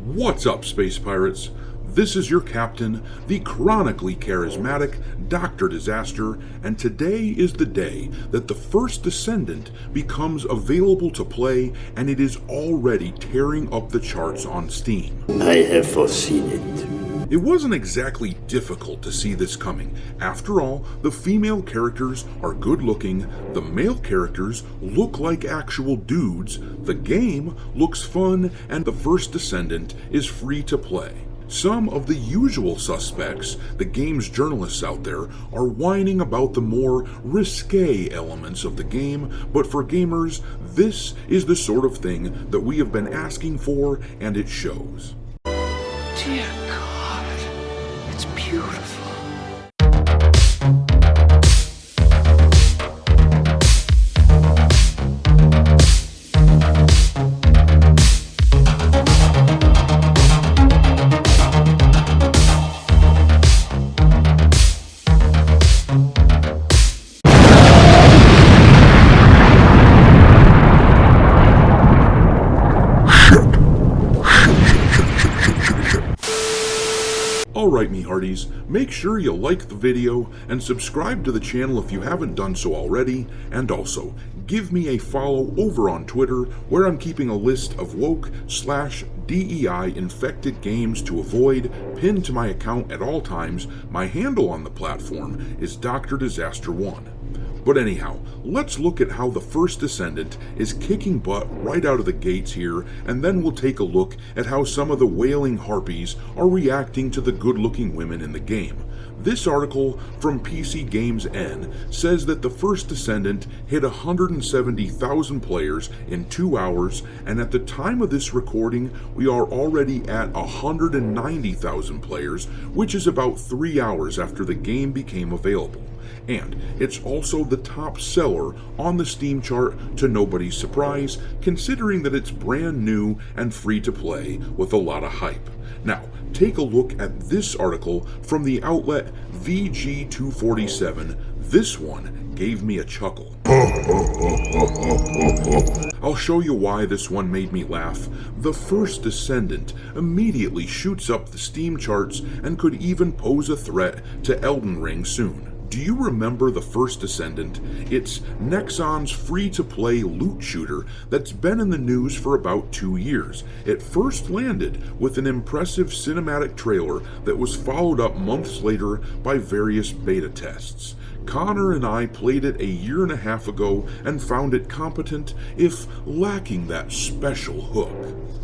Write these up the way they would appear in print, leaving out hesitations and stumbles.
What's up, Space Pirates? This is your captain, the chronically charismatic Dr. Disaster, and today is the day that the First Descendant becomes available to play, and it is already tearing up the charts on Steam. I have foreseen it. It wasn't exactly difficult to see this coming. After all, the female characters are good looking, the male characters look like actual dudes, the game looks fun, and the First Descendant is free to play. Some of the usual suspects, the game's journalists out there, are whining about the more risque elements of the game, but for gamers, this is the sort of thing that we have been asking for, and it shows. Dear God, it's beautiful. Alright, me hearties, make sure you like the video and subscribe to the channel if you haven't done so already, and also give me a follow over on Twitter where I'm keeping a list of woke/DEI infected games to avoid pinned to my account at all times. My handle on the platform is Dr. Disaster 1. But anyhow, let's look at how the First Descendant is kicking butt right out of the gates here, and then we'll take a look at how some of the wailing harpies are reacting to the good-looking women in the game. This article from PC Games N says that the First Descendant hit 170,000 players in 2 hours, and at the time of this recording, we are already at 190,000 players, which is about 3 hours after the game became available. And it's also the top seller on the Steam chart to nobody's surprise, considering that it's brand new and free to play with a lot of hype. Now, take a look at this article from the outlet VG247. This one gave me a chuckle. I'll show you why this one made me laugh. The First Descendant immediately shoots up the Steam charts and could even pose a threat to Elden Ring soon. Do you remember the First Descendant? It's Nexon's free-to-play loot shooter that's been in the news for about 2 years. It first landed with an impressive cinematic trailer that was followed up months later by various beta tests. Connor and I played it a year and a half ago and found it competent, if lacking that special hook.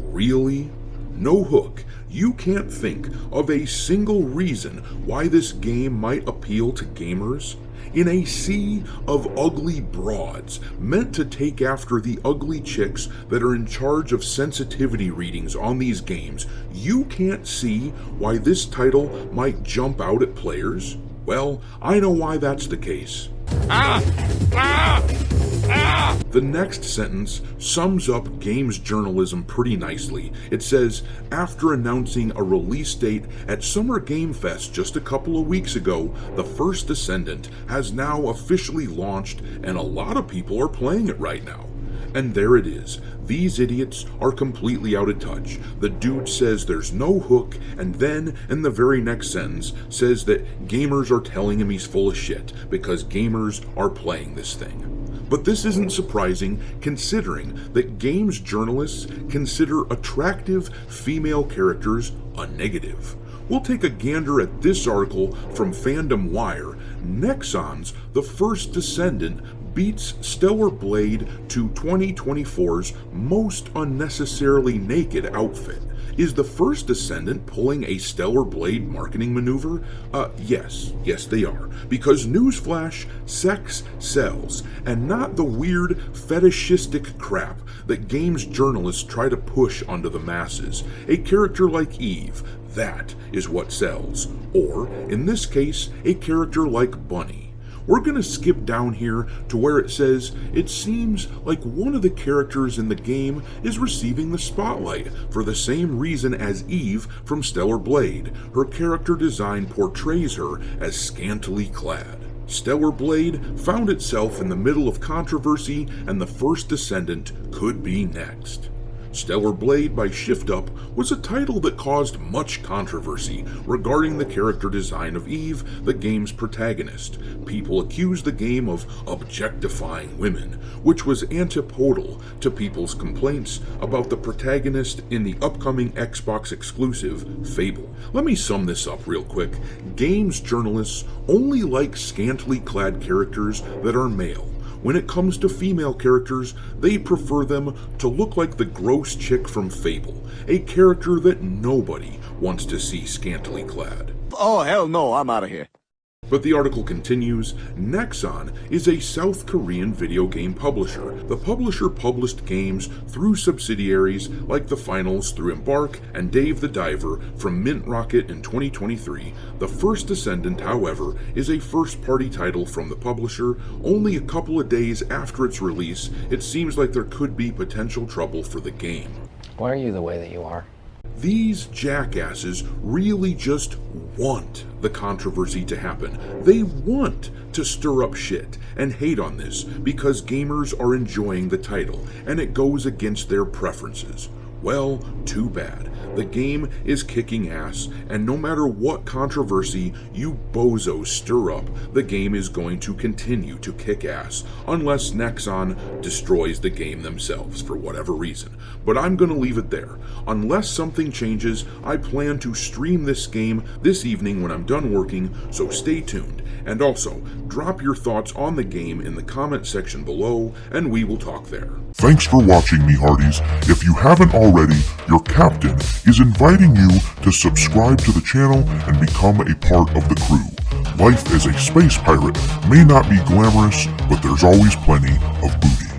Really? No hook. You can't think of a single reason why this game might appeal to gamers? In a sea of ugly broads, meant to take after the ugly chicks that are in charge of sensitivity readings on these games, you can't see why this title might jump out at players? Well, I know why that's the case. The next sentence sums up games journalism pretty nicely. It says, after announcing a release date at Summer Game Fest just a couple of weeks ago, the First Descendant has now officially launched, and a lot of people are playing it right now. And there it is. These idiots are completely out of touch. The dude says there's no hook, and then, in the very next sentence, says that gamers are telling him he's full of shit because gamers are playing this thing. But this isn't surprising, considering that games journalists consider attractive female characters a negative. We'll take a gander at this article from Fandom Wire. Nexon's The First Descendant beats Stellar Blade to 2024's most unnecessarily naked outfit. Is the First Descendant pulling a Stellar Blade marketing maneuver? Yes they are. Because newsflash, sex sells, and not the weird fetishistic crap that games journalists try to push onto the masses. A character like Eve, that is what sells. Or, in this case, a character like Bunny. We're going to skip down here to where it says, it seems like one of the characters in the game is receiving the spotlight for the same reason as Eve from Stellar Blade. Her character design portrays her as scantily clad. Stellar Blade found itself in the middle of controversy, and the First Descendant could be next. Stellar Blade by Shift Up was a title that caused much controversy regarding the character design of Eve, the game's protagonist. People accused the game of objectifying women, which was antipodal to people's complaints about the protagonist in the upcoming Xbox exclusive Fable. Let me sum this up real quick. Games journalists only like scantily clad characters that are male. When it comes to female characters, they prefer them to look like the gross chick from Fable, a character that nobody wants to see scantily clad. Oh, hell no, I'm out of here. But the article continues, Nexon is a South Korean video game publisher. The publisher published games through subsidiaries like The Finals through Embark and Dave the Diver from Mint Rocket in 2023. The First Descendant, however, is a first-party title from the publisher. Only a couple of days after its release, it seems like there could be potential trouble for the game. Why are you the way that you are? These jackasses really just want the controversy to happen. They want to stir up shit and hate on this because gamers are enjoying the title and it goes against their preferences. Well, too bad. The game is kicking ass, and no matter what controversy you bozos stir up, the game is going to continue to kick ass, unless Nexon destroys the game themselves for whatever reason. But I'm going to leave it there. Unless something changes, I plan to stream this game this evening when I'm done working, so stay tuned. And also, drop your thoughts on the game in the comment section below, and we will talk there. Thanks for watching, me hearties. If you haven't already, your captain is inviting you to subscribe to the channel and become a part of the crew. Life as a space pirate may not be glamorous, but there's always plenty of booty.